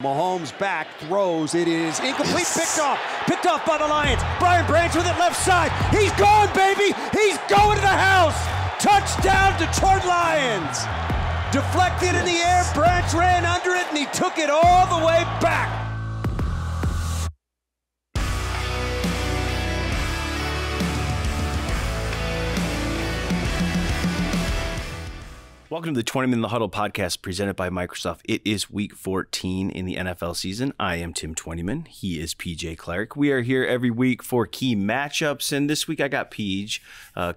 Mahomes back, throws, it is incomplete, picked off by the Lions. Brian Branch with it left side. He's gone, baby! He's going to the house! Touchdown, Detroit Lions! Deflected in the air, Branch ran under it, and he took it all the way back. Welcome to the Twentyman in the Huddle podcast presented by Microsoft. It is week 14 in the NFL season. I am Tim Twentyman. He is PJ Clark. We are here every week for key matchups, and this week I got Peej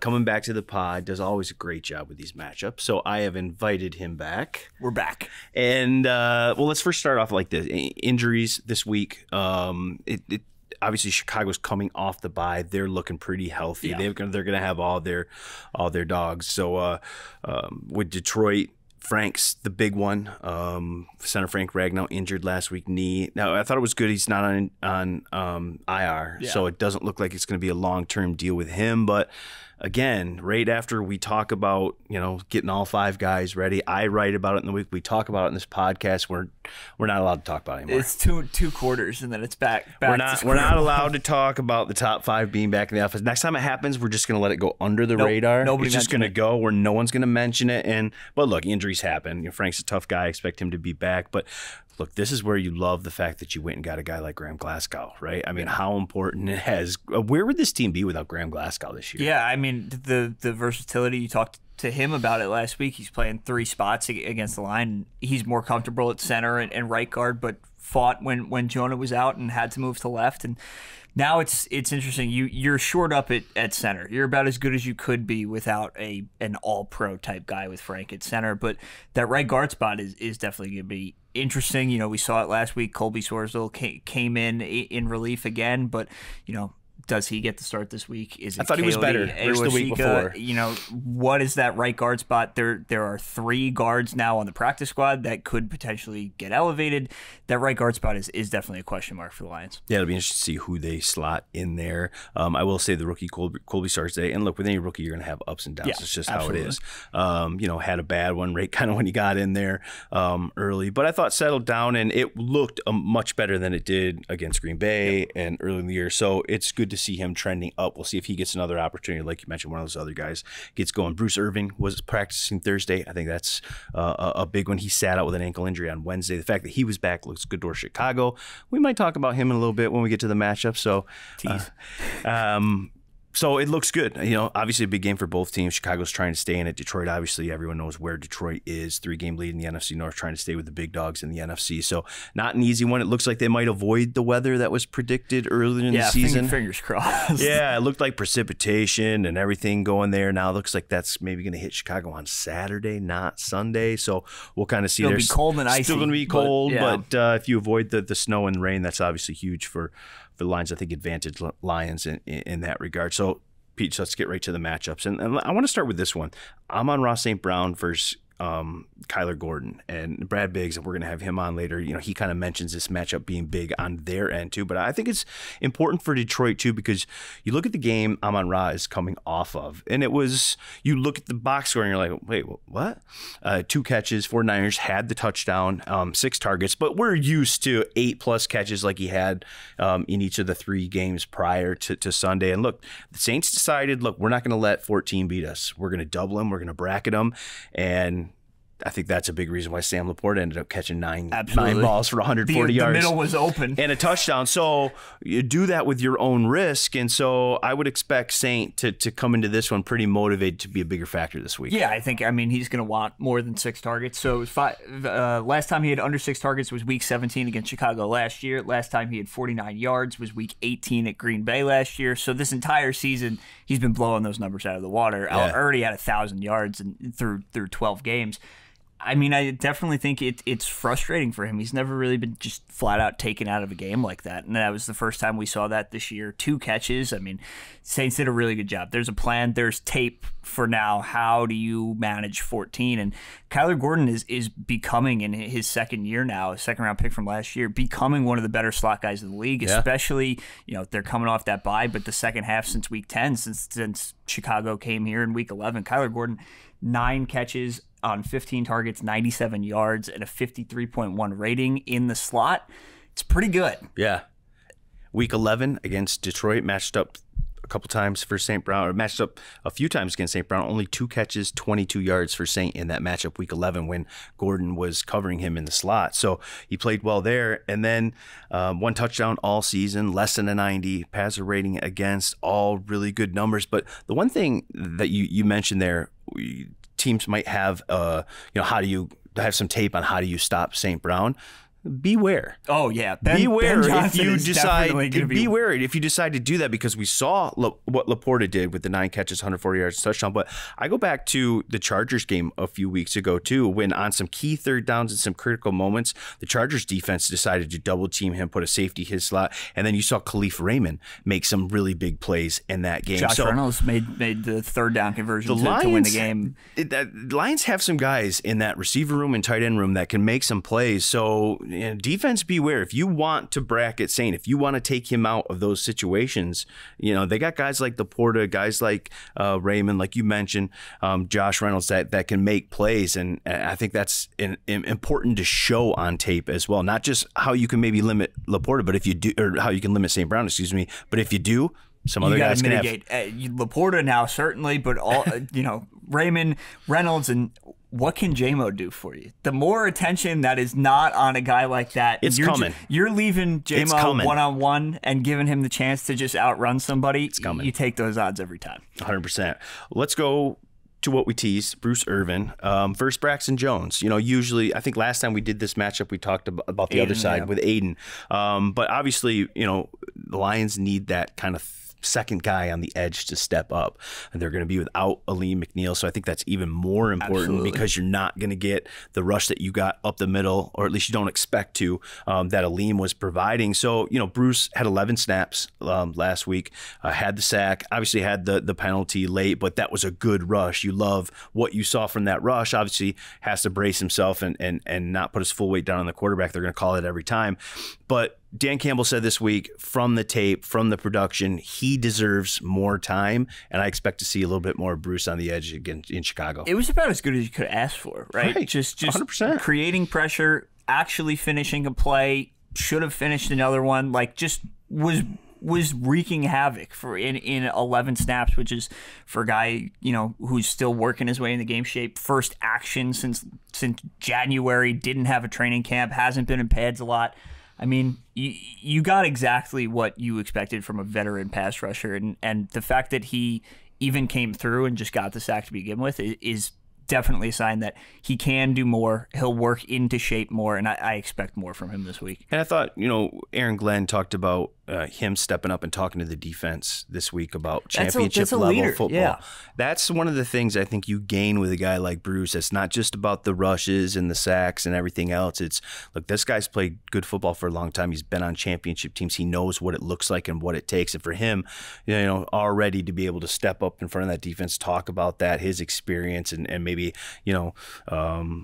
coming back to the pod. Does always a great job with these matchups, so I have invited him back. We're back. And, well, let's first start off like this. Injuries this week. Obviously, Chicago's coming off the bye. They're looking pretty healthy. Yeah. They're going to have all their dogs. So with Detroit, Frank's the big one. Center Frank Ragnow injured last week, knee. Now, I thought it was good he's not on IR, so it doesn't look like it's going to be a long-term deal with him. But again, right after we talk about, getting all five guys ready, I write about it in the week. We talk about it in this podcast. We're not allowed to talk about it anymore. It's two quarters, and then it's back. We're not allowed to talk about the top five being back in the office. Next time it happens, we're just going to let it go under the radar. It's just going to go where no one's going to mention it. But look, injuries happen. Frank's a tough guy. I expect him to be back. But look, this is where you love the fact that you went and got a guy like Graham Glasgow, right? I mean, how important it has. Where would this team be without Graham Glasgow this year? Yeah, I mean, the versatility, you talked to him about it last week. He's playing three spots against the line. He's more comfortable at center and right guard, but fought when Jonah was out and had to move to left. And now it's interesting. You're short up at center. You're about as good as you could be without an all-pro type guy with Frank at center. But that right guard spot is definitely going to be interesting. We saw it last week. Colby Sorsdal came in relief again, but does he get the start this week? I thought he was better the week before. What is that right guard spot? There are three guards now on the practice squad that could potentially get elevated. That right guard spot is definitely a question mark for the Lions. Yeah, it'll be interesting to see who they slot in there. I will say the rookie Colby Sorsdal, and look, with any rookie, you're going to have ups and downs. It's just absolutely how it is. Had a bad one right kind of when he got in there early, but I thought settled down, and it looked much better than it did against Green Bay and early in the year. So it's good to see him trending up. We'll see if he gets another opportunity. Like you mentioned, one of those other guys gets going. Bruce Irvin was practicing Thursday. I think that's a big one. He sat out with an ankle injury on Wednesday. The fact that he was back looks good towards Chicago. We might talk about him in a little bit when we get to the matchup. So it looks good. Obviously a big game for both teams. Chicago's trying to stay in it. Detroit, obviously, everyone knows where Detroit is. 3-game lead in the NFC North, trying to stay with the big dogs in the NFC. So not an easy one. It looks like they might avoid the weather that was predicted earlier in the season. Fingers crossed. Yeah, it looked like precipitation and everything going there. Now it looks like that's maybe going to hit Chicago on Saturday, not Sunday. So we'll kind of see. It'll be cold and icy. Still going to be cold, but if you avoid the snow and rain, that's obviously huge for the Lions. I think advantage Lions in that regard. So, Pete, let's get right to the matchups. And I want to start with this one. Amon-Ra St. Brown versus Kyler Gordon and Brad Biggs, and we're going to have him on later. He kind of mentions this matchup being big on their end too, but I think it's important for Detroit too, because you look at the game Amon-Ra is coming off of, and you look at the box score and you're like, wait, what? 2 catches, 49ers had the touchdown, 6 targets, but we're used to 8+ catches like he had in each of the 3 games prior to Sunday. And look, the Saints decided, look, we're not going to let 14 beat us. We're going to double them. We're going to bracket them. And I think that's a big reason why Sam LaPorta ended up catching 9 balls for 140 yards. The middle was open. And a touchdown. So you do that with your own risk. And so I would expect Saint to come into this one pretty motivated to be a bigger factor this week. Yeah, he's going to want more than 6 targets. So it was last time he had under 6 targets was week 17 against Chicago last year. Last time he had 49 yards was week 18 at Green Bay last year. So this entire season, he's been blowing those numbers out of the water. Yeah. Already had 1,000 yards through 12 games. I definitely think it's frustrating for him. He's never really been just flat out taken out of a game like that. And that was the first time we saw that this year. 2 catches. Saints did a really good job. There's a plan. There's tape for now. How do you manage 14? And Kyler Gordon is becoming, in his second year now, a second-round pick from last year, becoming one of the better slot guys in the league, especially, they're coming off that bye, but the second half since week 10, since Chicago came here in week 11, Kyler Gordon, 9 catches, on 15 targets, 97 yards, and a 53.1 rating in the slot. It's pretty good. Yeah. Week 11 against Detroit, matched up a couple times for St. Brown, or matched up a few times against St. Brown. Only 2 catches, 22 yards for St. in that matchup week 11 when Gordon was covering him in the slot. So he played well there. And then 1 touchdown all season, less than a 90, passer rating against, all really good numbers. But the one thing that you mentioned there, teams might have, how do you have some tape on how do you stop St. Brown? Beware. Oh yeah, beware Ben if you decide. Beware if you decide to do that, because we saw what LaPorta did with the 9 catches, 140 yards, touchdown. But I go back to the Chargers game a few weeks ago too, when on some key third downs and some critical moments, the Chargers defense decided to double team him, put a safety his slot, and then you saw Khalif Raymond make some really big plays in that game. Josh Reynolds made the third down conversion to win the game. The Lions have some guys in that receiver room and tight end room that can make some plays. So defense, beware. If you want to bracket Saint, if you want to take him out of those situations, they got guys like LaPorta, guys like Raymond, like you mentioned, Josh Reynolds that can make plays, and I think that's important to show on tape as well. Not just how you can maybe limit LaPorta, but if you do, or how you can limit St. Brown, excuse me. But if you do, some other guys can mitigate. LaPorta now certainly, but all Raymond, Reynolds, and what can J-Mo do for you? The more attention that is not on a guy like that, it's coming. You're leaving J-Mo one-on-one and giving him the chance to just outrun somebody. It's coming. You take those odds every time. 100%. Let's go to what we teased, Bruce Irvin versus Braxton Jones. Usually, I think last time we did this matchup, we talked about the other side with Aiden. But obviously, the Lions need that kind of second guy on the edge to step up, and they're going to be without Aleem McNeil, so I think that's even more important. Absolutely. Because you're not going to get the rush that you got up the middle, or at least you don't expect to, that Aleem was providing. So Bruce had 11 snaps last week, had the sack, obviously had the penalty late, but that was a good rush. You love what you saw from that rush. Obviously has to brace himself and not put his full weight down on the quarterback. They're going to call it every time, but Dan Campbell said this week, from the tape, from the production, he deserves more time, and I expect to see a little bit more Bruce on the edge again in Chicago. It was about as good as you could ask for, right? Just 100%. Creating pressure, actually finishing a play, should have finished another one, just was wreaking havoc in 11 snaps, which is for a guy who's still working his way in the game shape. First action since January, didn't have a training camp, hasn't been in pads a lot. I mean, you got exactly what you expected from a veteran pass rusher, and the fact that he even came through and just got the sack to begin with is definitely a sign that he can do more. He'll work into shape more, and I expect more from him this week. And I thought, Aaron Glenn talked about him stepping up and talking to the defense this week about championship level football. Yeah. That's one of the things I think you gain with a guy like Bruce. It's not just about the rushes and the sacks and everything else. It's, look, this guy's played good football for a long time. He's been on championship teams. He knows what it looks like and what it takes. And for him, already to be able to step up in front of that defense, talk about that, his experience, and maybe,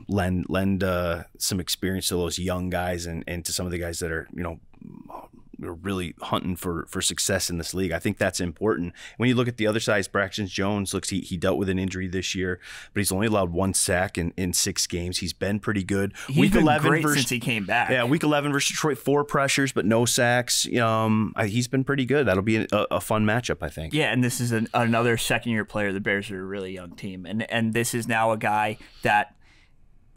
lend some experience to those young guys and to some of the guys that are, really hunting for success in this league. I think that's important. When you look at the other side, Braxton Jones he dealt with an injury this year, but he's only allowed 1 sack in 6 games. He's been pretty good. He's been great since he came back. Yeah, week 11 versus Detroit, 4 pressures but no sacks. He's been pretty good. That'll be a fun matchup, I think. Yeah, and this is another second-year player. The Bears are a really young team, and this is now a guy that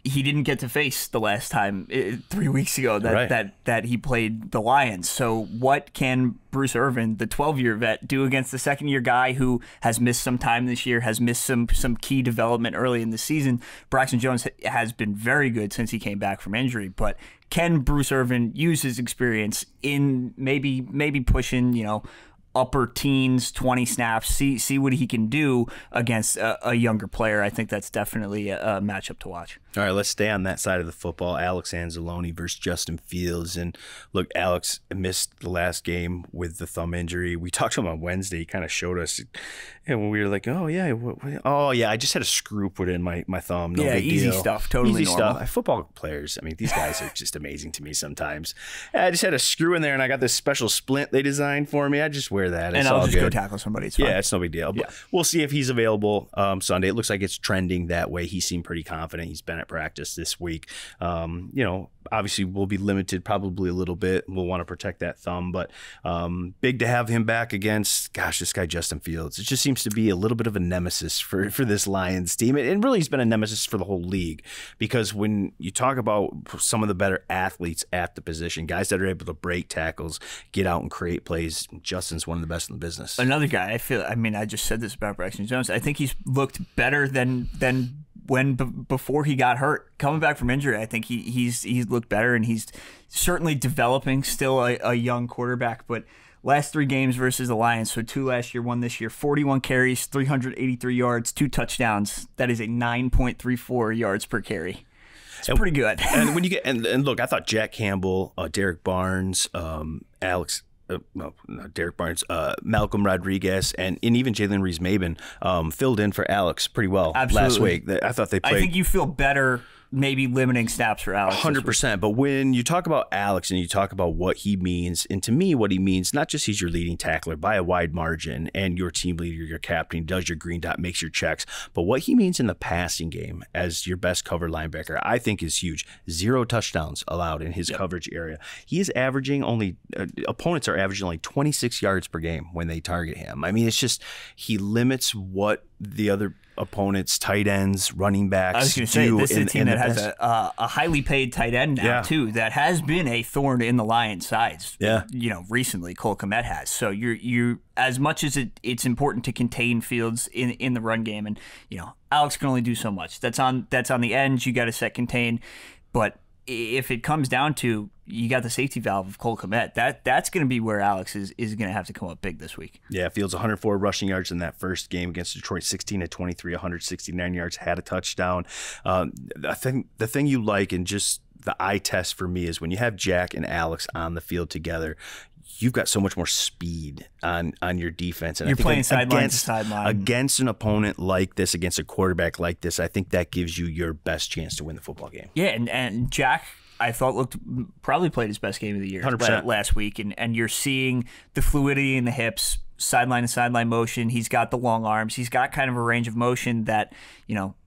he didn't get to face the last time 3 weeks ago that he played the Lions. So what can Bruce Irvin, the 12-year vet, do against the second-year guy who has missed some time this year, has missed some key development early in the season? Braxton Jones has been very good since he came back from injury, but can Bruce Irvin use his experience in maybe pushing, upper teens, 20 snaps, see what he can do against a younger player? I think that's definitely a matchup to watch. All right, let's stay on that side of the football. Alex Anzalone versus Justin Fields. And look, Alex missed the last game with the thumb injury. We talked to him on Wednesday. He kind of showed us, and when we were like, oh, yeah, I just had a screw put in my thumb. No big easy deal. Stuff, totally easy normal. stuff. Football players, I mean, these guys are just amazing to me sometimes. I just had a screw in there, and I got this special splint they designed for me. I just wear that. And I'll just go tackle somebody. It's fine. Yeah, it's no big deal. But we'll see if he's available Sunday. It looks like it's trending that way. He seemed pretty confident. He's been at practice this week. Obviously we'll be limited probably a little bit. We'll want to protect that thumb, but big to have him back against, this guy Justin Fields. It just seems to be a little bit of a nemesis for this Lions team. It really has been a nemesis for the whole league, because when you talk about some of the better athletes at the position, guys that are able to break tackles, get out and create plays, Justin's one of the best in the business. Another guy, I just said this about Braxton Jones. I think he's looked better than before he got hurt. Coming back from injury, I think he's looked better, and he's certainly developing. Still a young quarterback, but last 3 games versus the Lions, so 2 last year, 1 this year, 41 carries, 383 yards, 2 touchdowns. That is a 9.34 yards per carry. It's pretty good. And when you get and look, I thought Jack Campbell, Derek Barnes, Derek Barnes, Malcolm Rodriguez, and even Jalen Reeves-Maybin filled in for Alex pretty well last week. I thought they played. I think you feel better maybe limiting snaps for Alex. 100%. But when you talk about Alex and you talk about what he means, and to me what he means, not just he's your leading tackler by a wide margin and your team leader, your captain, does your green dot, makes your checks, but what he means in the passing game as your best cover linebacker, I think is huge. 0 touchdowns allowed in his coverage area. He is averaging opponents are averaging only 26 yards per game when they target him. I mean, it's just, he limits what the other opponents, tight ends, running backs. I was going to say, this is a team that has a highly paid tight end now, too, that has been a thorn in the Lions' sides. Recently, Cole Kmet has. So you as much as it's important to contain Fields in the run game, and Alex can only do so much. That's on the ends. You got to set contain, but if it comes down to, you got the safety valve of Cole Kmet, that's going to be where Alex is going to have to come up big this week. Yeah, Fields 104 rushing yards in that first game against Detroit, 16-23, 169 yards, had a touchdown. I think the thing you like, and just the eye test for me, is when you have Jack and Alex on the field together, you've got so much more speed on your defense. And you're playing sideline to sideline. Against an opponent like this, against a quarterback like this, I think that gives you your best chance to win the football game. Yeah, and Jack, I thought probably played his best game of the year 100%. Last week, and you're seeing the fluidity in the hips, sideline to sideline motion. He's got the long arms. He's got kind of a range of motion that,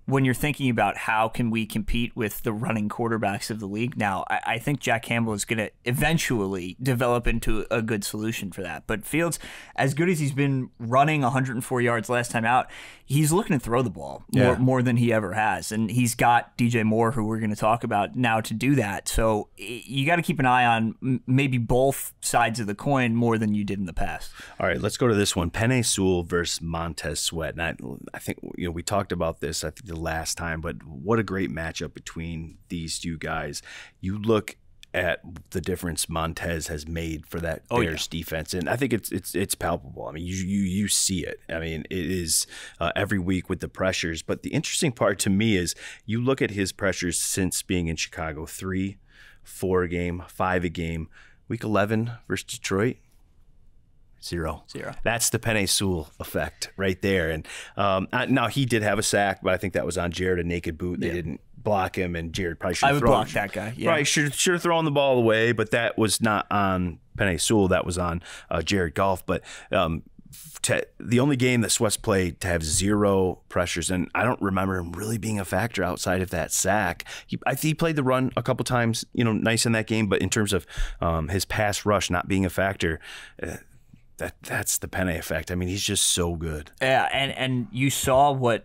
when you're thinking about how can we compete with the running quarterbacks of the league now, I think Jack Campbell is going to eventually develop into a good solution for that. But Fields, as good as he's been running 104 yards last time out, he's looking to throw the ball more than he ever has. And he's got DJ Moore, who we're going to talk about now, to do that. So you got to keep an eye on maybe both sides of the coin more than you did in the past. All right, let's go to this one. Penei Sewell versus Montez Sweat. And I think we talked about this, I think, the last time, but what a great matchup between these two guys. You look at the difference Montez has made for that Bears defense, and I think it's palpable. I mean, you see it. I mean, it is every week with the pressures. But the interesting part to me is you look at his pressures since being in Chicago: 3, 4 a game, 5 a game. Week 11 versus Detroit, 0. That's the Penei Sewell effect right there. And now he did have a sack, but I think that was on Jared, a naked boot. They didn't block him, and Jared probably should have thrown. I would block that guy. Yeah. Probably should have thrown the ball away, but that was not on Penei Sewell. That was on Jared Goff. But the only game that Sweat's played to have 0 pressures, and I don't remember him really being a factor outside of that sack. I think he played the run a couple times, nice in that game, but in terms of his pass rush not being a factor, that's the Penei effect. I mean, he's just so good. Yeah, and you saw what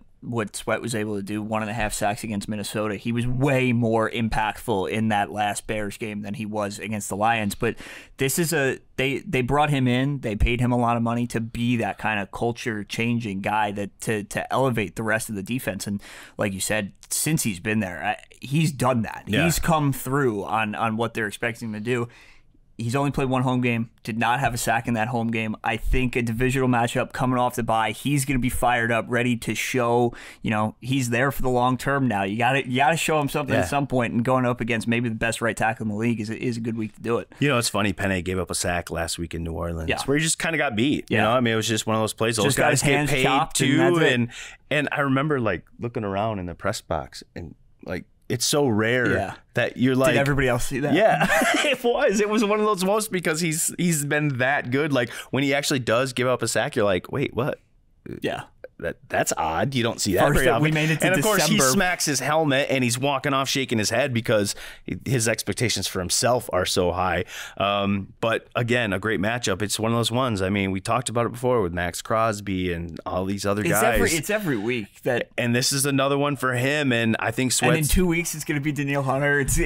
Sweat was able to do, 1.5 sacks against Minnesota. He was way more impactful in that last Bears game than he was against the Lions. But this is they brought him in, they paid him a lot of money to be that kind of culture-changing guy that to elevate the rest of the defense. And like you said, since he's been there, he's done that. Yeah. He's come through on what they're expecting him to do. He's only played one home game, did not have a sack in that home game. I think a divisional matchup coming off the bye, he's going to be fired up, ready to show, he's there for the long term now. You got to show him something at some point, and going up against maybe the best right tackle in the league is a good week to do it. It's funny. Penei gave up a sack last week in New Orleans where he just kind of got beat. You know, I mean, it was just one of those plays. Those guys get paid too. And I remember looking around in the press box and it's so rare that you're like, did everybody else see that? Yeah, it was one of those moments because he's been that good. Like when he actually does give up a sack, you're like, wait, what? Yeah. That's odd. You don't see that very often. We made it to and of December. Course, he smacks his helmet and he's walking off shaking his head because his expectations for himself are so high. But again, a great matchup. It's one of those ones. I mean, we talked about it before with Max Crosby and all these other guys. It's every week and this is another one for him. And I think Sweat. And in 2 weeks, it's going to be Danielle Hunter. It's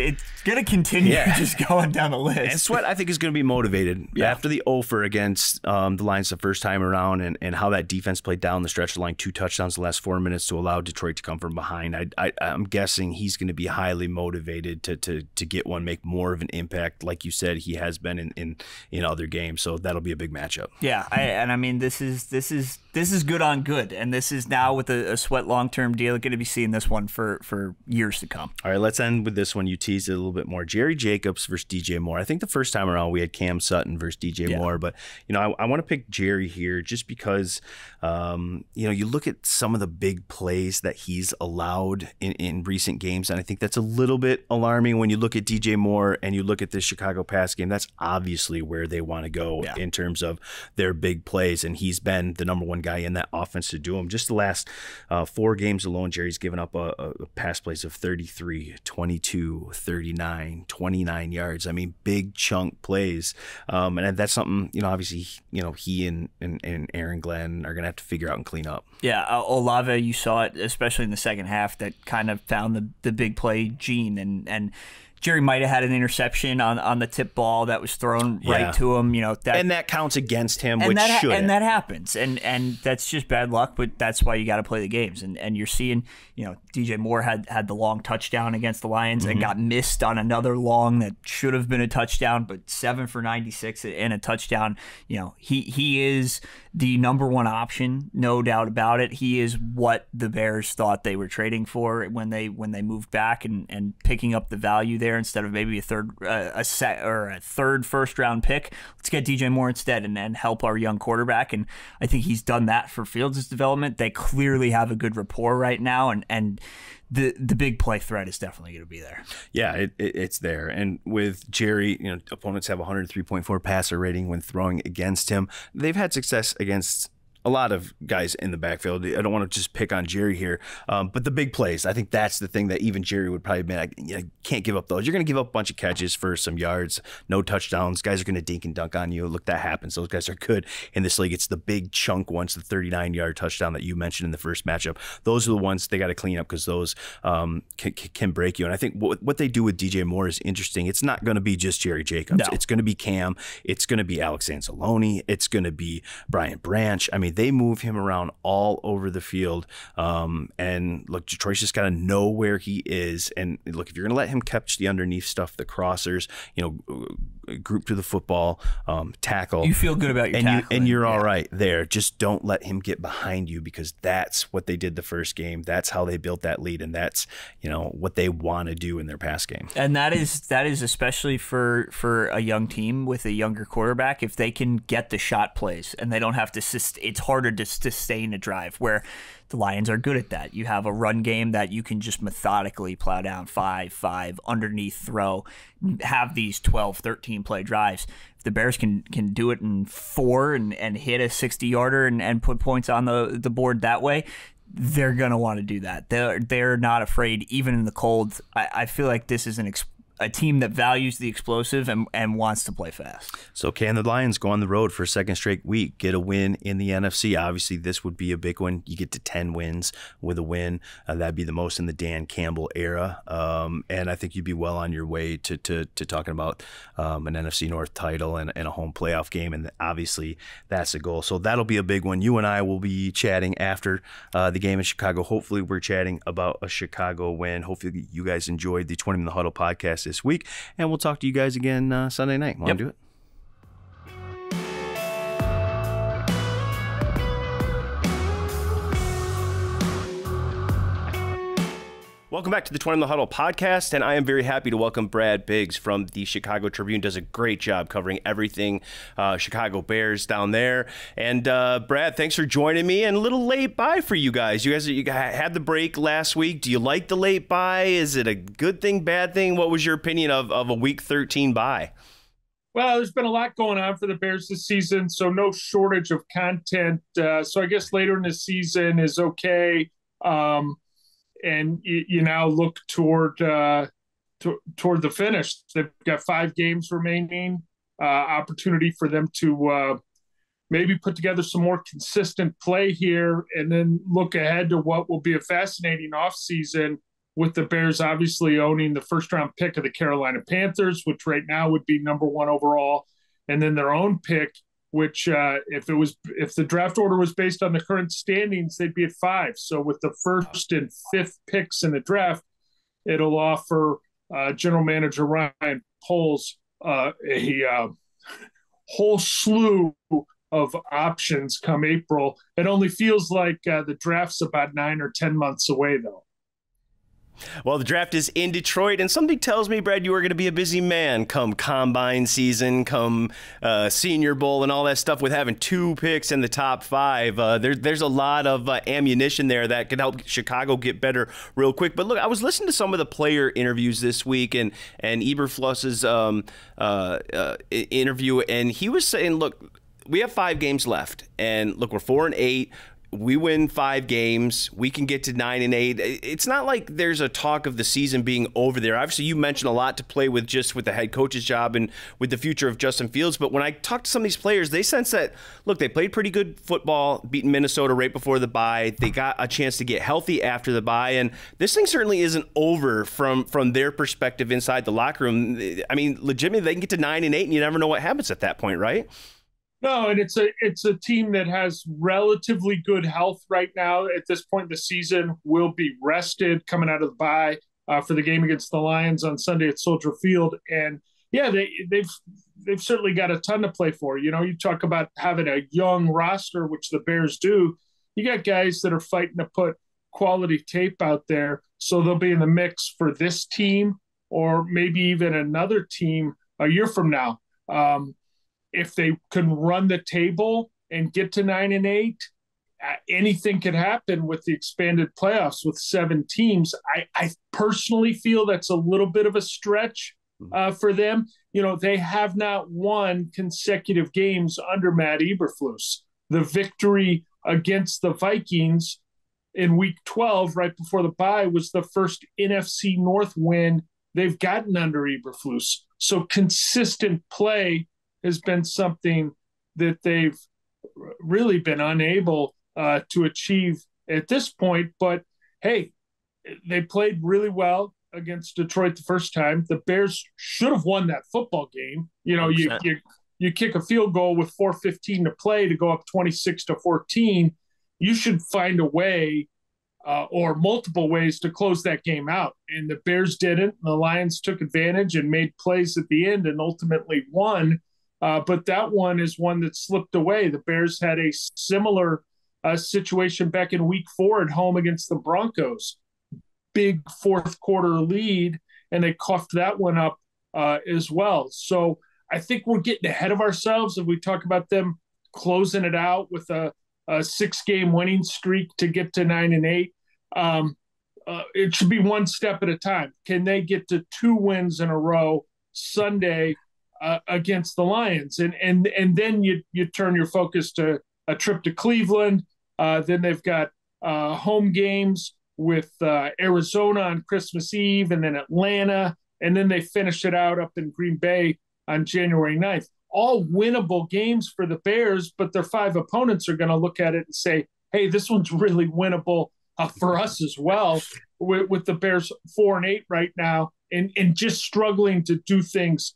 going to continue just going down the list. And Sweat, I think, is going to be motivated after the offer against the Lions the first time around, and how that defense played down the stretch of the line, 2 touchdowns the last 4 minutes to allow Detroit to come from behind. I'm guessing he's going to be highly motivated to get one, make more of an impact, like you said he has been in other games. So that'll be a big matchup. Yeah, I mean this is good on good, and this is now with a Sweat long-term deal. Going to be seeing this one for years to come. All right, let's end with this one. You teased it a little bit more. Jerry Jacobs versus DJ Moore. I think the first time around we had Cam Sutton versus DJ Moore, but I want to pick Jerry here just because you look at some of the big plays that he's allowed in recent games, and I think that's a little bit alarming when you look at DJ Moore and you look at the Chicago pass game. That's obviously where they want to go in terms of their big plays, and he's been the number one guy in that offense to do them. Just the last 4 games alone, Jerry's given up a pass plays of 33, 22, 39, 29 yards. I mean, big chunk plays, and that's something obviously he and Aaron Glenn are gonna have to figure out and clean up. Yeah, Olave, you saw it, especially in the second half, that kind of found the big play gene, and Jerry might have had an interception on the tip ball that was thrown right to him. And that counts against him, which shouldn't. And that happens, and that's just bad luck. But that's why you got to play the games. And you're seeing, DJ Moore had the long touchdown against the Lions and got missed on another long that should have been a touchdown, but 7 for 96 and a touchdown. He is the number one option, no doubt about it. He is what the Bears thought they were trading for when they moved back and picking up the value there instead of maybe a third first round pick. Let's get DJ Moore instead and help our young quarterback. And I think he's done that for Fields' development. They clearly have a good rapport right now, and the big play threat is definitely going to be there. Yeah, it's there. And with Jerry, opponents have 103.4 passer rating when throwing against him. They've had success against a lot of guys in the backfield. I don't want to just pick on Jerry here, but the big plays, I think that's the thing that even Jerry would probably be like, can't give up those. You're going to give up a bunch of catches for some yards, no touchdowns. Guys are going to dink and dunk on you. Look, that happens. Those guys are good in this league. It's the big chunk ones, the 39-yard touchdown that you mentioned in the first matchup. Those are the ones they got to clean up because those can break you. And I think what they do with DJ Moore is interesting. It's not going to be just Jerry Jacobs. No. It's going to be Cam. It's going to be Alex Anzalone. It's going to be Brian Branch. I mean, they move him around all over the field. And look, Detroit's just got to know where he is. And look, if you're going to let him catch the underneath stuff, the crossers, group to the football, tackle. You feel good about your tackling. And you're all right there. Just don't let him get behind you because that's what they did the first game. That's how they built that lead. And that's, what they want to do in their pass game. And that is especially for a young team with a younger quarterback, if they can get the shot plays and they don't have to, it's harder to sustain a drive where the Lions are good at that. You have a run game that you can just methodically plow down 5, underneath throw, have these 12, 13 play drives. If the Bears can do it in 4 and hit a 60-yarder and put points on the board that way, they're going to want to do that. They're not afraid, even in the cold. I feel like this is a team that values the explosive and wants to play fast. So can the Lions go on the road for a second straight week, get a win in the NFC? Obviously, this would be a big one. You get to 10 wins with a win. That'd be the most in the Dan Campbell era. And I think you'd be well on your way to talking about an NFC North title and a home playoff game. And obviously, that's a goal. So that'll be a big one. You and I will be chatting after the game in Chicago. Hopefully, we're chatting about a Chicago win. Hopefully, you guys enjoyed the 20 in the Huddle podcast this week. And we'll talk to you guys again Sunday night. Want to do it? Welcome back to the Twentyman Huddle podcast, and I am very happy to welcome Brad Biggs from the Chicago Tribune. Does a great job covering everything Chicago Bears down there. And Brad, thanks for joining me. And a little late bye for you guys. You had the break last week. Do you like the late bye? Is it a good thing, bad thing? What was your opinion of a Week 13 bye? Well, there's been a lot going on for the Bears this season, so no shortage of content. So I guess later in the season is okay. And you now look toward the finish. They've got 5 games remaining, opportunity for them to maybe put together some more consistent play here, and then look ahead to what will be a fascinating offseason with the Bears obviously owning the first-round pick of the Carolina Panthers, which right now would be number 1 overall, and then their own pick, which if the draft order was based on the current standings, they'd be at 5. So with the 1st and 5th picks in the draft, it'll offer general manager Ryan Poles a whole slew of options come April. It only feels like the draft's about 9 or 10 months away, though. Well, the draft is in Detroit, and something tells me, Brad, you are going to be a busy man come Combine season, come Senior Bowl and all that stuff with having 2 picks in the top 5. There's a lot of ammunition there that could help Chicago get better real quick. But look, I was listening to some of the player interviews this week and Eberflus's interview, and he was saying, look, we have 5 games left, and look, we're 4-8. We win 5 games. We can get to 9-8. It's not like there's a talk of the season being over there. Obviously, you mentioned a lot to play with just with the head coach's job and with the future of Justin Fields. But when I talk to some of these players, they sense that, look, they played pretty good football, beating Minnesota right before the bye. They got a chance to get healthy after the bye. And this thing certainly isn't over from their perspective inside the locker room. I mean, legitimately, they can get to 9-8, and you never know what happens at that point, right? No, and it's a team that has relatively good health right now. At this point in the season, will be rested coming out of the bye for the game against the Lions on Sunday at Soldier Field. And yeah, they've certainly got a ton to play for. You know, you talk about having a young roster, which the Bears do. You got guys that are fighting to put quality tape out there, so they'll be in the mix for this team or maybe even another team a year from now. If they can run the table and get to 9-8, anything could happen with the expanded playoffs with 7 teams. I personally feel that's a little bit of a stretch for them. You know, they have not won consecutive games under Matt Eberflus. The victory against the Vikings in Week 12, right before the bye, was the first NFC North win they've gotten under Eberflus. So consistent play has been something that they've really been unable to achieve at this point. But, hey, they played really well against Detroit the first time. The Bears should have won that football game. You know, you kick a field goal with 4:15 to play to go up 26-14. You should find a way or multiple ways to close that game out. And the Bears didn't. The Lions took advantage and made plays at the end and ultimately won. But that one is one that slipped away. The Bears had a similar situation back in Week 4 at home against the Broncos. Big fourth quarter lead, and they coughed that one up as well. So I think we're getting ahead of ourselves if we talk about them closing it out with a 6-game winning streak to get to 9-8. It should be one step at a time. Can they get to 2 wins in a row Sunday against the Lions? And then you turn your focus to a trip to Cleveland. Then they've got home games with Arizona on Christmas Eve, and then Atlanta, and then they finish it out up in Green Bay on January 9th. All winnable games for the Bears, but their 5 opponents are going to look at it and say, hey, this one's really winnable for us as well, with the Bears 4-8 right now and just struggling to do things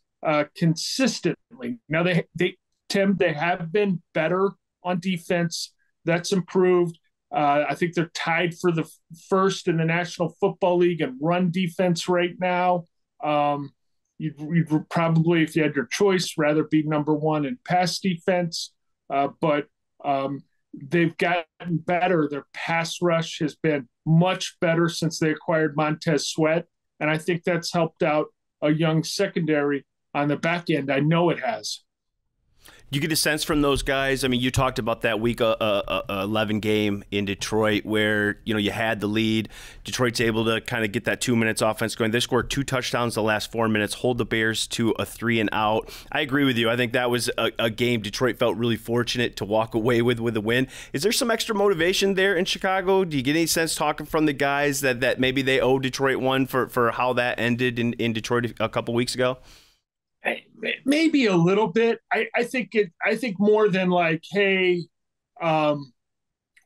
consistently. Now, they have been better on defense. That's improved. I think they're tied for the first in the National Football League in run defense right now. you'd probably, if you had your choice, rather be number one in pass defense. But they've gotten better. Their pass rush has been much better since they acquired Montez Sweat. And I think that's helped out a young secondary on the back end. I know it has. You get a sense from those guys. I mean, you talked about that week 11 game in Detroit where, you had the lead. Detroit's able to kind of get that 2 minutes offense going. They scored 2 touchdowns the last 4 minutes, hold the Bears to a 3-and-out. I agree with you. I think that was a game Detroit felt really fortunate to walk away with a win. Is there some extra motivation there in Chicago? Do you get any sense talking from the guys that maybe they owe Detroit one for how that ended in Detroit a couple weeks ago? Maybe a little bit. I think more than like, hey,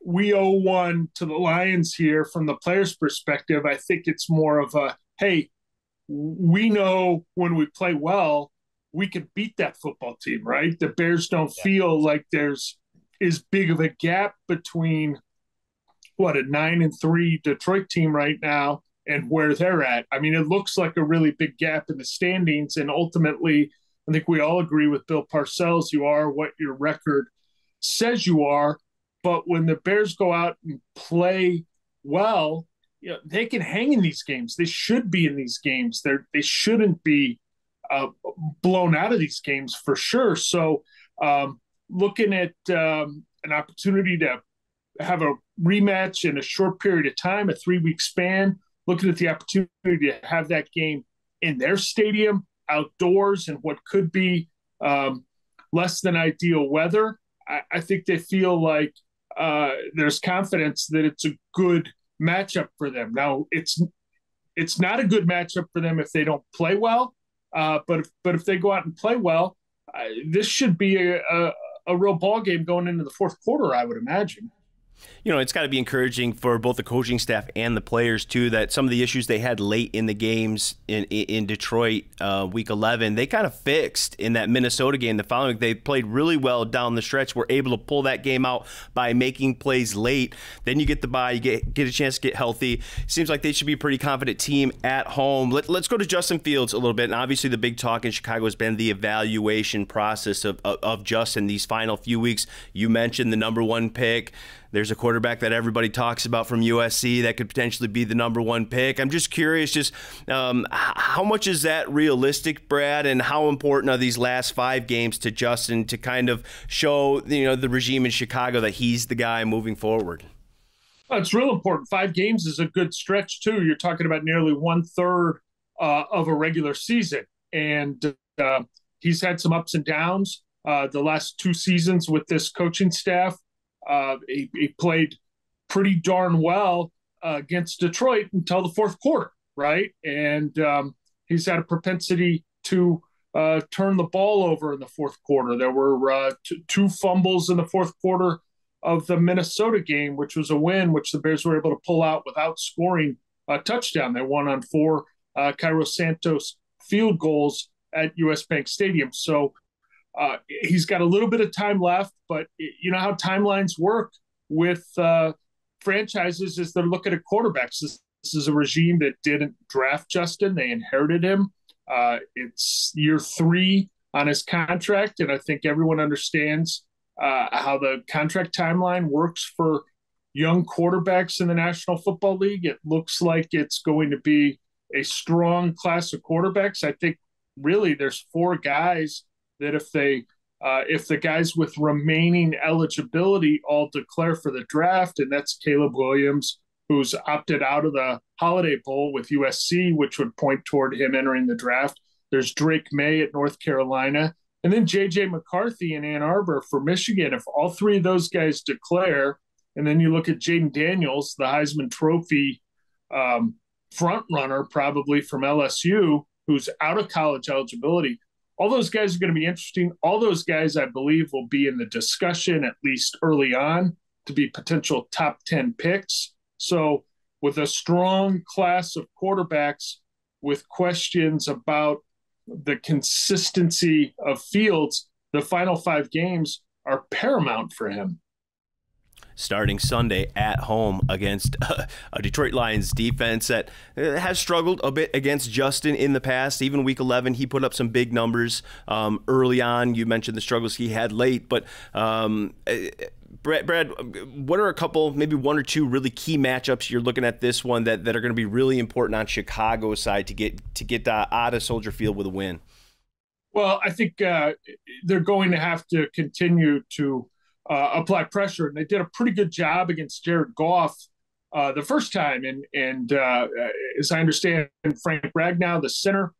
we owe one to the Lions here from the players' perspective. I think it's more of a, hey, we know when we play well, we can beat that football team, right? The Bears don't feel like there's as big of a gap between a 9-3 Detroit team right now and where they're at. I mean, it looks like a really big gap in the standings. And ultimately, I think we all agree with Bill Parcells, you are what your record says you are. But when the Bears go out and play well, they can hang in these games. They should be in these games. They shouldn't be blown out of these games for sure. So looking at an opportunity to have a rematch in a short period of time, a 3-week span, looking at the opportunity to have that game in their stadium, outdoors, and what could be less than ideal weather, I think they feel like there's confidence that it's a good matchup for them. Now, it's not a good matchup for them if they don't play well, but if they go out and play well, this should be a real ball game going into the fourth quarter, I would imagine. It's got to be encouraging for both the coaching staff and the players, too, that some of the issues they had late in the games in Detroit week 11, they kind of fixed in that Minnesota game. The following week, they played really well down the stretch, were able to pull that game out by making plays late. Then you get the bye, you get a chance to get healthy. Seems like they should be a pretty confident team at home. Let's go to Justin Fields a little bit. And obviously the big talk in Chicago has been the evaluation process of Justin these final few weeks. You mentioned the number 1 pick. There's a quarterback that everybody talks about from USC that could potentially be the number 1 pick. I'm just curious, how much is that realistic, Brad, and how important are these last 5 games to Justin to kind of show the regime in Chicago that he's the guy moving forward? Well, it's real important. 5 games is a good stretch, too. You're talking about nearly 1/3 of a regular season. And he's had some ups and downs the last 2 seasons with this coaching staff. He played pretty darn well against Detroit until the fourth quarter, right? And he's had a propensity to turn the ball over in the fourth quarter. There were 2 fumbles in the fourth quarter of the Minnesota game, which was a win, which the Bears were able to pull out without scoring a touchdown. They won on 4 Cairo Santos field goals at US Bank Stadium. So he's got a little bit of time left, but you know how timelines work with franchises is they're looking at quarterbacks. This is a regime that didn't draft Justin. They inherited him. It's year 3 on his contract, and I think everyone understands how the contract timeline works for young quarterbacks in the National Football League. It looks like it's going to be a strong class of quarterbacks. I think really there's 4 guys that if the guys with remaining eligibility all declare for the draft, and that's Caleb Williams, who's opted out of the Holiday Bowl with USC, which would point toward him entering the draft. There's Drake May at North Carolina, and then J.J. McCarthy in Ann Arbor for Michigan. If all 3 of those guys declare, and then you look at Jaden Daniels, the Heisman Trophy front runner probably from LSU, who's out of college eligibility, all those guys are going to be interesting. All those guys, I believe, will be in the discussion, at least early on, to be potential top 10 picks. So with a strong class of quarterbacks with questions about the consistency of Fields, the final 5 games are paramount for him. starting Sunday at home against a Detroit Lions defense that has struggled a bit against Justin in the past. Even Week 11, he put up some big numbers early on. You mentioned the struggles he had late, but Brad, what are a couple, maybe one or two really key matchups you're looking at this one that are going to be really important on Chicago's side to get out of Soldier Field with a win? Well, I think they're going to have to continue to apply pressure, and they did a pretty good job against Jared Goff the first time. And as I understand, Frank Ragnow, the center,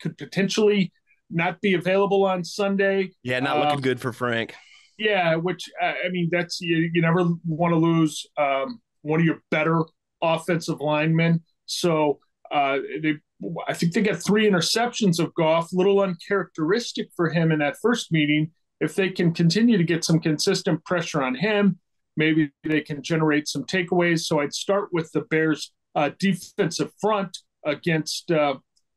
could potentially not be available on Sunday. Yeah, not looking good for Frank. Yeah, which I mean, that's you never want to lose one of your better offensive linemen. So I think they got 3 interceptions of Goff, a little uncharacteristic for him in that first meeting. If they can continue to get some consistent pressure on him, maybe they can generate some takeaways. So I'd start with the Bears' defensive front against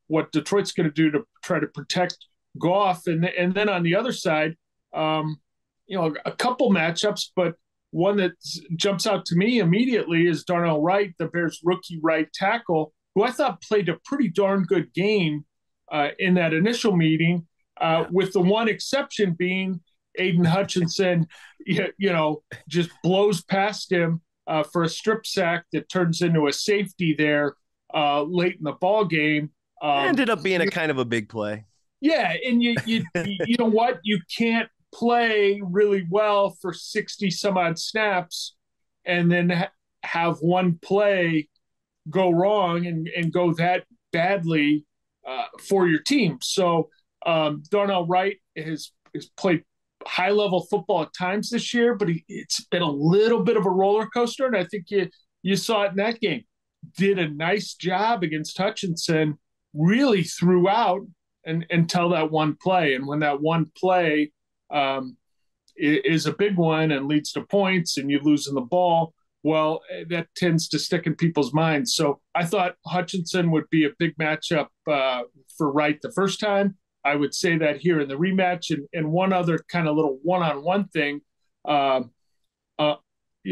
what Detroit's going to do to try to protect Goff, and then on the other side. A couple matchups, but one that jumps out to me immediately is Darnell Wright, the Bears' rookie right tackle, who I thought played a pretty darn good game in that initial meeting, with the one exception being Aiden Hutchinson, just blows past him for a strip sack that turns into a safety there late in the ball game. Ended up being a kind of a big play. Yeah, and you know what? You can't play really well for 60 some odd snaps and then have one play go wrong and go that badly for your team. So Darnell Wright has played high level football at times this year, but it's been a little bit of a roller coaster. And I think you saw it in that game. Did a nice job against Hutchinson really throughout until that one play. And when that one play is a big one and leads to points and you losing the ball, well, that tends to stick in people's minds. So I thought Hutchinson would be a big matchup for Wright the first time. I would say that here in the rematch. And one other kind of little one-on-one thing,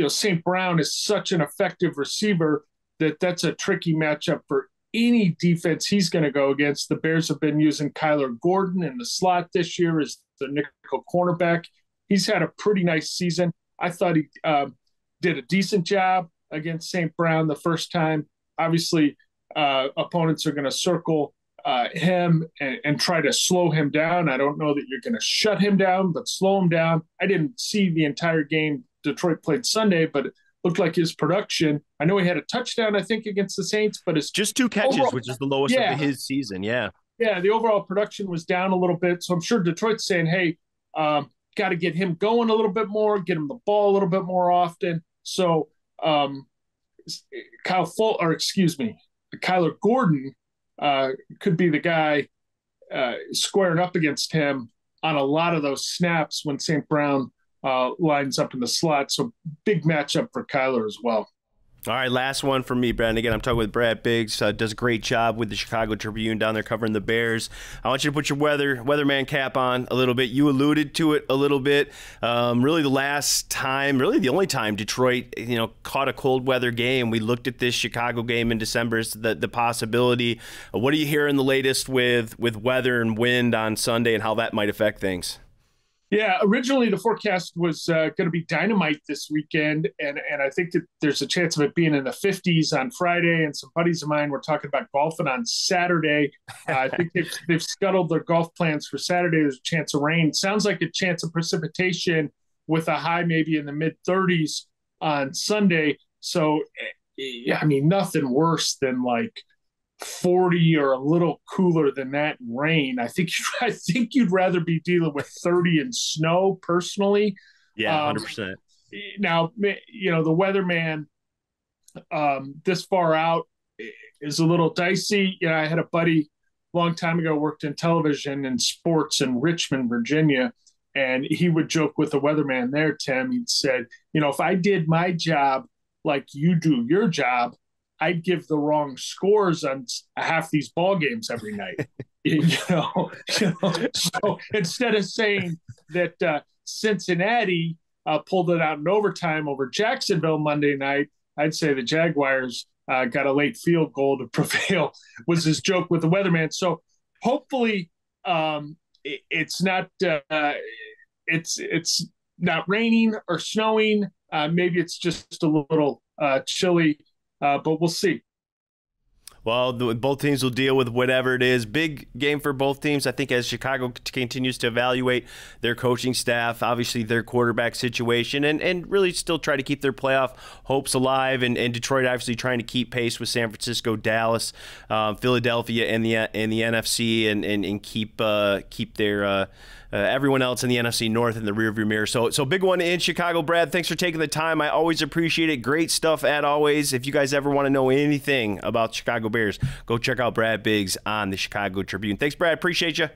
St. Brown is such an effective receiver that's a tricky matchup for any defense he's going to go against. The Bears have been using Kyler Gordon in the slot this year as the nickel cornerback. He's had a pretty nice season. I thought he did a decent job against St. Brown the first time. Obviously, opponents are going to circle him and try to slow him down. I don't know that you're going to shut him down, but slow him down. I didn't see the entire game Detroit played Sunday, but it looked like his production. I know he had a touchdown, I think, against the Saints, but it's just 2 catches, overall, which is the lowest of his season. Yeah. Yeah, the overall production was down a little bit. So I'm sure Detroit's saying, hey, got to get him going a little bit more, get him the ball a little bit more often. So Kyler Gordon could be the guy squaring up against him on a lot of those snaps when St. Brown lines up in the slot. So big matchup for Kyler as well. All right, last one for me, Brad. And again, I'm talking with Brad Biggs. Does a great job with the Chicago Tribune down there covering the Bears. I want you to put your weatherman cap on a little bit. You alluded to it a little bit. Really the last time, really the only time Detroit, caught a cold weather game. We looked at this Chicago game in December as the possibility. What are you hearing the latest with weather and wind on Sunday and how that might affect things? Yeah, originally the forecast was going to be dynamite this weekend, and I think that there's a chance of it being in the 50s on Friday, and some buddies of mine were talking about golfing on Saturday. I think they've scuttled their golf plans for Saturday. There's a chance of rain. Sounds like a chance of precipitation with a high maybe in the mid-30s on Sunday. So, I mean, nothing worse than like 40 or a little cooler than that in rain. I think you'd rather be dealing with 30 and snow personally. Yeah, 100%. Now, the weatherman this far out is a little dicey. I had a buddy a long time ago worked in television and sports in Richmond, Virginia, and he would joke with the weatherman there, Tim. He'd said, if I did my job like you do your job, I'd give the wrong scores on half these ball games every night. So instead of saying that Cincinnati pulled it out in overtime over Jacksonville Monday night. I'd say the Jaguars got a late field goal to prevail, was his joke with the weatherman. So hopefully it's not it's not raining or snowing. Maybe it's just a little chilly, but we'll see. Well, both teams will deal with whatever it is. Big game for both teams. I think as Chicago continues to evaluate their coaching staff, obviously their quarterback situation, and really still try to keep their playoff hopes alive. And Detroit obviously trying to keep pace with San Francisco, Dallas, Philadelphia, and the NFC, and keep their everyone else in the NFC North in the rearview mirror. So big one in Chicago. Brad, thanks for taking the time. I always appreciate it. Great stuff as always. If you guys ever want to know anything about Chicago Bears, go check out Brad Biggs on the Chicago Tribune. Thanks, Brad. Appreciate you.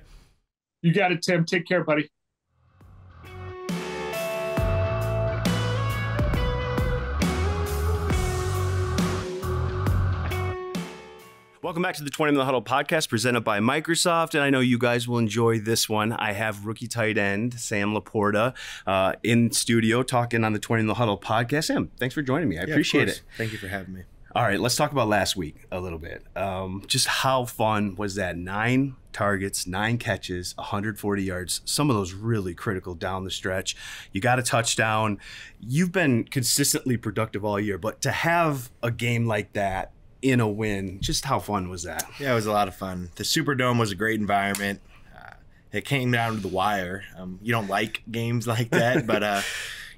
You got it, Tim. Take care, buddy. Welcome back to the 20 Minute Huddle podcast presented by Microsoft, and I know you guys will enjoy this one. I have rookie tight end Sam LaPorta in studio talking on the 20 Minute Huddle podcast. Sam, thanks for joining me. I appreciate it. Thank you for having me. All right, let's talk about last week a little bit. Just how fun was that? 9 targets, 9 catches, 140 yards, some of those really critical down the stretch. You got a touchdown. You've been consistently productive all year, but to have a game like that in a win, just how fun was that? Yeah, it was a lot of fun. The Superdome was a great environment. It came down to the wire. You don't like games like that, but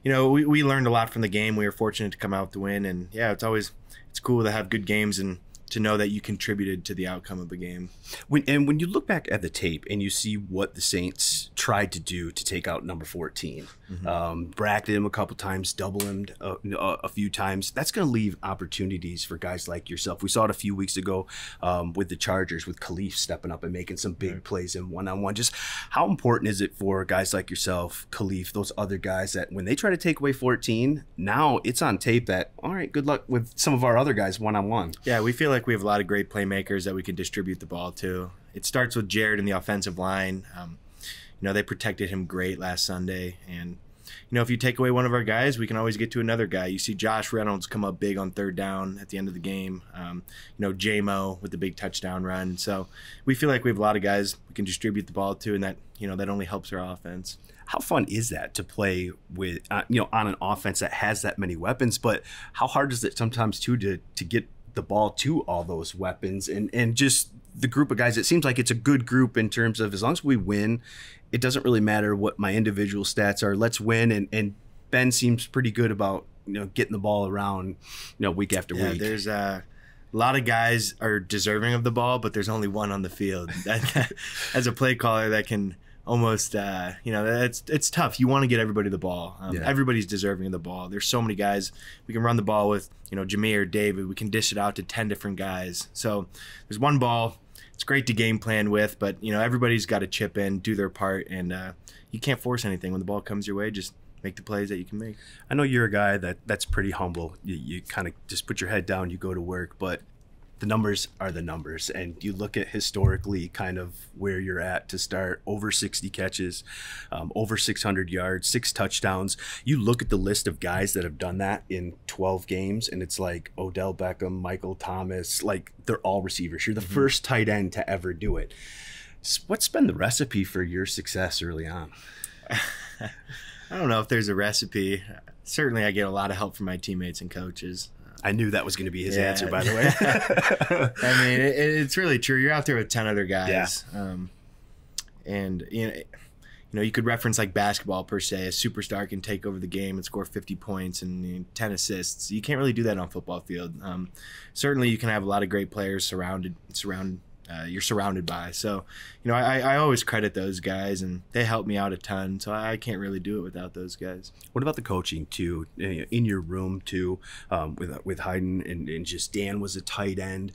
we learned a lot from the game. We were fortunate to come out to win, and yeah, it's cool to have good games and to know that you contributed to the outcome of the game. When you look back at the tape and you see what the Saints tried to do to take out number 14, bracketed him a couple times, double him a few times, that's going to leave opportunities for guys like yourself. We saw it a few weeks ago with the Chargers, with Khalif stepping up and making some big plays in one-on-one. Just how important is it for guys like yourself, Khalif, those other guys, that when they try to take away 14, now it's on tape that, all right, good luck with some of our other guys one-on-one. Yeah, we feel like we have a lot of great playmakers that we can distribute the ball to. It starts with Jared in the offensive line. They protected him great last Sunday. And, if you take away one of our guys, we can always get to another guy. You see Josh Reynolds come up big on third down at the end of the game. J-Mo with the big touchdown run. So we feel like we have a lot of guys we can distribute the ball to, and that, that only helps our offense. How fun is that to play with, on an offense that has that many weapons? But how hard is it sometimes, too, to get the ball to all those weapons and just the group of guys? It seems like it's a good group in terms of, as long as we win, it doesn't really matter what my individual stats are. Let's win. And Ben seems pretty good about, getting the ball around, week after week. There's a lot of guys are deserving of the ball, but there's only one on the field. That, as a play caller, that can almost, it's tough. You want to get everybody the ball. Everybody's deserving of the ball. There's so many guys. We can run the ball with, Jameer, David. We can dish it out to 10 different guys. So there's one ball. It's great to game plan with, but, everybody's got to chip in, do their part, and you can't force anything. When the ball comes your way, just make the plays that you can make. I know you're a guy that's pretty humble. You kind of just put your head down, you go to work, but the numbers are the numbers, and you look at historically kind of where you're at to start. Over 60 catches, over 600 yards, 6 touchdowns. You look at the list of guys that have done that in 12 games, and it's like Odell Beckham, Michael Thomas, like they're all receivers. You're the first tight end to ever do it. What's been the recipe for your success early on? I don't know if there's a recipe. Certainly I get a lot of help from my teammates and coaches. I knew that was going to be his answer, by the way. I mean, it's really true. You're out there with 10 other guys. Yeah. And, you could reference like basketball per se. A superstar can take over the game and score 50 points and 10 assists. You can't really do that on a football field. Certainly you can have a lot of great players you're surrounded by. So, I always credit those guys, and they help me out a ton. So I can't really do it without those guys. What about the coaching too? In your room too, with Hayden and just Dan was a tight end.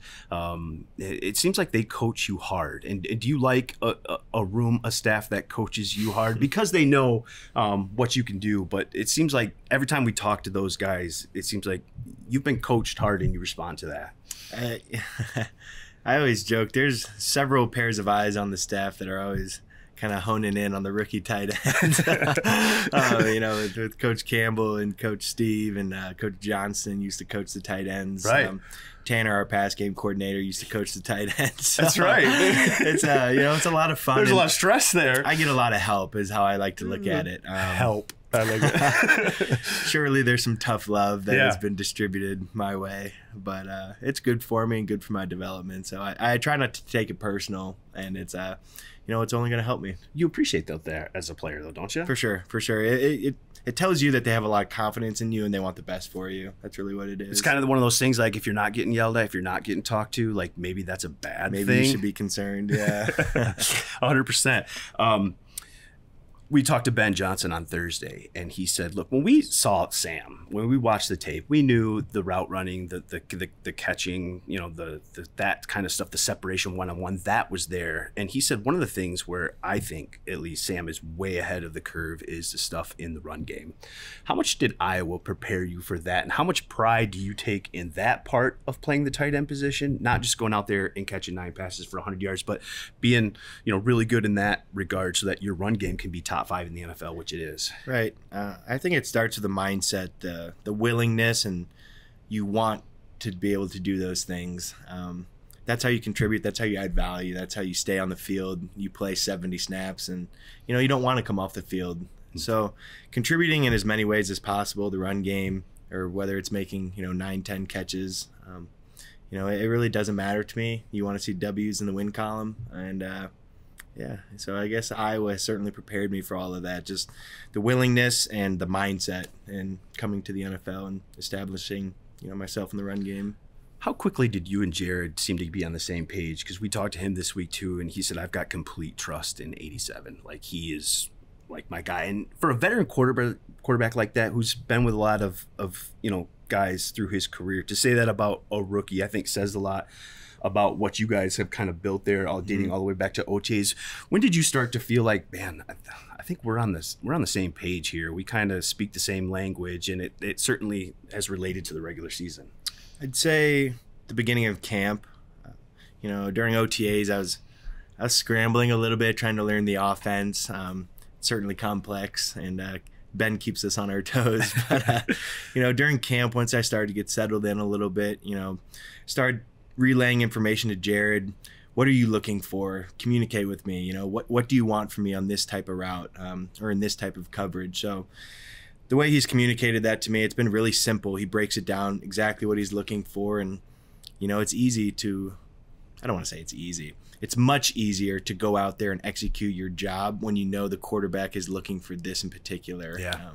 It seems like they coach you hard. And do you like a room, a staff that coaches you hard because they know what you can do? But it seems like every time we talk to those guys, it seems like you've been coached hard and you respond to that. I always joke there's several pairs of eyes on the staff that are always kind of honing in on the rookie tight ends. With Coach Campbell and Coach Steve and Coach Johnson used to coach the tight ends. Right. Tanner, our pass game coordinator, used to coach the tight ends. So that's right. It's it's a lot of fun. There's a lot of stress there. I get a lot of help is how I like to look at it. Help. I like it. Surely there's some tough love that has been distributed my way, but it's good for me and good for my development. So I try not to take it personal, and it's it's only going to help me. You appreciate that there as a player, though, don't you? For sure. It tells you that they have a lot of confidence in you and they want the best for you. That's really what it is. It's kind of one of those things, like if you're not getting yelled at, if you're not getting talked to, like maybe that's a bad thing. Maybe you should be concerned. Yeah. 100%. We talked to Ben Johnson on Thursday, and he said, look, when we saw Sam, when we watched the tape, we knew the route running, the catching, that kind of stuff, the separation one-on-one, that was there. And he said one of the things where I think, at least, Sam is way ahead of the curve is the stuff in the run game. How much did Iowa prepare you for that, and how much pride do you take in that part of playing the tight end position, not just going out there and catching 9 passes for 100 yards, but being really good in that regard so that your run game can be top 5 in the NFL, which it is. Right. I think it starts with the mindset, the willingness, and you want to be able to do those things. That's how you contribute. That's how you add value. That's how you stay on the field. You play 70 snaps, and you don't want to come off the field. So contributing in as many ways as possible, the run game, or whether it's making 9-10 catches, it really doesn't matter to me. You want to see W's in the win column, and so I guess Iowa has certainly prepared me for all of that, just the willingness and the mindset and coming to the NFL and establishing myself in the run game. How quickly did you and Jared seem to be on the same page? Because we talked to him this week too, and he said, I've got complete trust in 87. Like, he is like my guy. And for a veteran quarterback like that, who's been with a lot of guys through his career, to say that about a rookie, I think says a lot about what you guys have kind of built there, all dating all the way back to OTAs. When did you start to feel like, man, I think we're on the same page here. We kind of speak the same language, and it certainly has related to the regular season. I'd say the beginning of camp, during OTAs, I was scrambling a little bit, trying to learn the offense. Certainly complex, and Ben keeps us on our toes. But during camp, once I started to get settled in a little bit, started relaying information to Jared. What are you looking for? Communicate with me. What do you want from me on this type of route, or in this type of coverage? So the way he's communicated that to me, it's been really simple. He breaks it down exactly what he's looking for, and it's easy to, I don't want to say it's easy. It's much easier to go out there and execute your job when the quarterback is looking for this in particular. Yeah.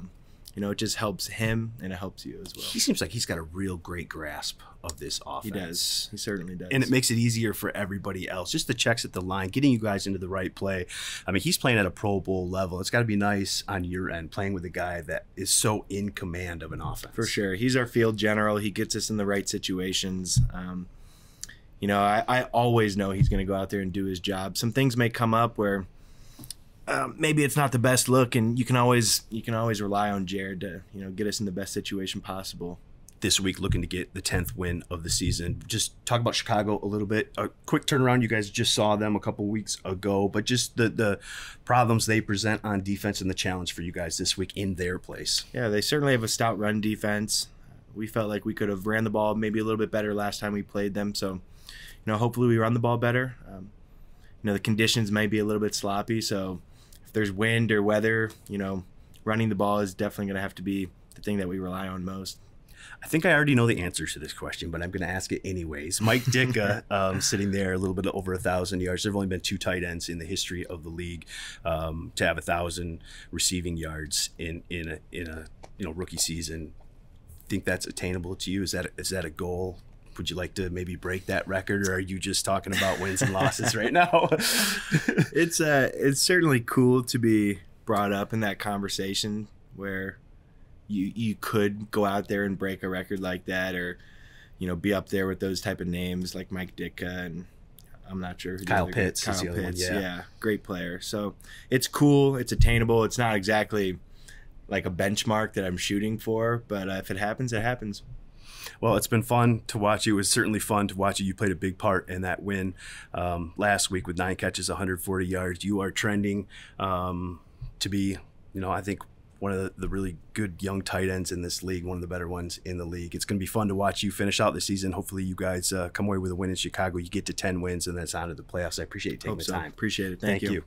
It just helps him, and it helps you as well. He seems like he's got a real great grasp of this offense. He does. He certainly does. And it makes it easier for everybody else. Just the checks at the line, getting you guys into the right play. I mean, he's playing at a Pro Bowl level. It's got to be nice on your end, playing with a guy that is so in command of an offense. For sure. He's our field general. He gets us in the right situations. I always know he's going to go out there and do his job. Some things may come up where maybe it's not the best look, and you can always rely on Jared to get us in the best situation possible. This week, looking to get the 10th win of the season. Just talk about Chicago a little bit. A quick turnaround. You guys just saw them a couple weeks ago, but just the problems they present on defense and the challenge for you guys this week in their place. Yeah, they certainly have a stout run defense. We felt like we could have ran the ball maybe a little bit better last time we played them. So, hopefully we run the ball better. The conditions may be a little bit sloppy, so if there's wind or weather, running the ball is definitely going to have to be the thing that we rely on most. I think I already know the answers to this question, but I'm going to ask it anyways. Mike Ditka, sitting there a little bit over 1,000 yards. There have only been 2 tight ends in the history of the league to have 1,000 receiving yards in a rookie season. Think that's attainable to you? Is that a goal? Would you like to maybe break that record, or are you just talking about wins and losses right now? It's certainly cool to be brought up in that conversation where you could go out there and break a record like that, or be up there with those type of names like Mike Ditka, and I'm not sure who Kyle Pitts. Kyle Pitts, yeah, great player. So it's cool, it's attainable. It's not exactly like a benchmark that I'm shooting for, but if it happens, it happens. Well, it's been fun to watch you. It was certainly fun to watch you. You played a big part in that win last week with 9 catches, 140 yards. You are trending to be, I think one of the really good young tight ends in this league, one of the better ones in the league. It's going to be fun to watch you finish out the season. Hopefully you guys come away with a win in Chicago. You get to 10 wins, and then it's on to the playoffs. I appreciate you taking the time. Appreciate it. Thank you.